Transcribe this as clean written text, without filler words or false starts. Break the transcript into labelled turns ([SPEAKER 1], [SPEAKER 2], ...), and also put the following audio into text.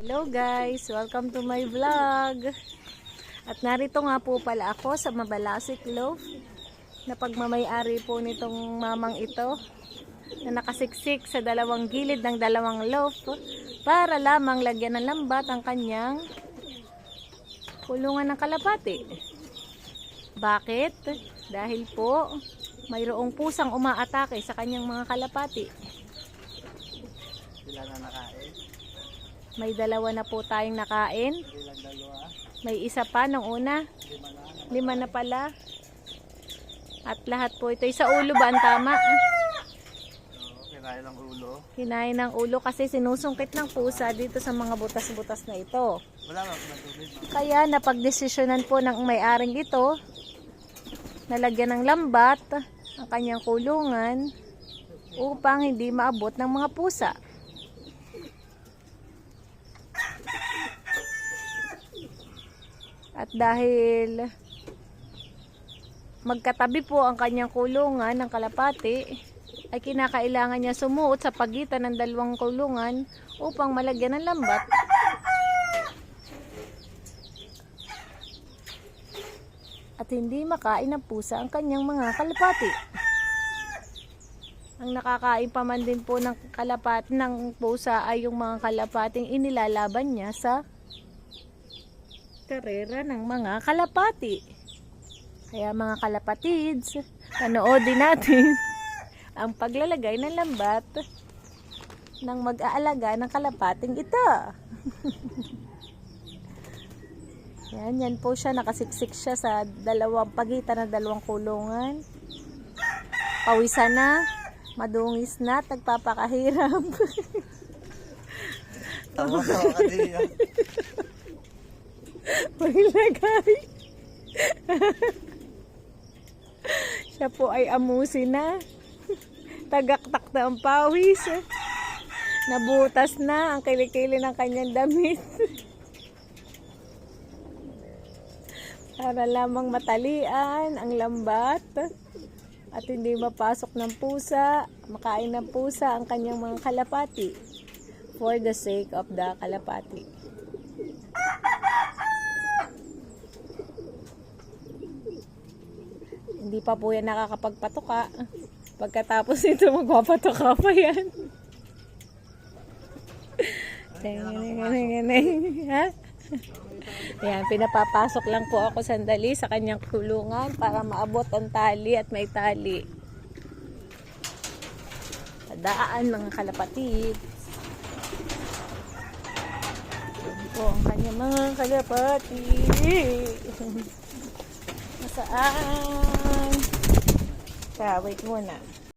[SPEAKER 1] Hello guys! Welcome to my vlog! At narito nga po pala ako sa Mabalasik Loaf na pagmamay-ari po nitong mamang ito na nakasiksik sa dalawang gilid ng dalawang loaf para lamang lagyan ng lambat ang kanyang kulungan ng kalapati. Bakit? Dahil po mayroong pusang umaatake sa kanyang mga kalapati.
[SPEAKER 2] Sila na nakain.
[SPEAKER 1] May dalawa na po tayong nakain.
[SPEAKER 2] Ilang dalawa.
[SPEAKER 1] May isa pa nung una. 5 na pala. At lahat po ito. Sa ulo ba ang tama?
[SPEAKER 2] Oo, kinain ng ulo.
[SPEAKER 1] Kinain ng ulo kasi sinusungkit ng pusa dito sa mga butas-butas na ito.
[SPEAKER 2] Wala nga pinatubig.
[SPEAKER 1] Kaya napagdesisyonan po ng may-aring ito nalagyan ng lambat ang kanyang kulungan upang hindi maabot ng mga pusa. At dahil magkatabi po ang kanyang kulungan ng kalapati, ay kinakailangan niya sumuot sa pagitan ng dalawang kulungan upang malagyan ng lambat. At hindi makain ng pusa ang kanyang mga kalapati. Ang nakakain pa man din po ng kalapati ng pusa ay yung mga kalapating inilalaban niya sa karera ng mga kalapati. Kaya mga kalapatids, panoodin natin ang paglalagay ng lambat ng mag-aalaga ng kalapating ito. Yan po siya, nakasiksik siya sa pagitan ng dalawang kulungan. Pawisan na, madungis na, nagpapakahirap.
[SPEAKER 2] Tawa-tawa ka din yan.
[SPEAKER 1] Paglagay. Siya po ay amusin na. Tagaktak na ang pawis. Nabutas na ang kilikili ng kanyang damit. Para lamang matalian ang lambat at hindi mapasok ng pusa, makain ng pusa ang kanyang mga kalapati for the sake of the kalapati. Hindi pa po yan nakakapagpatuka. Pagkatapos ito, magpapatuka pa yan. Ha? Ayan, pinapapasok lang po ako sandali sa kanyang kulungan para maabot ang tali at may tali. Tadaan mga kalapatid. Ayan po ang kanyang mga kalapatid. Nasaan? Kaya wait muna.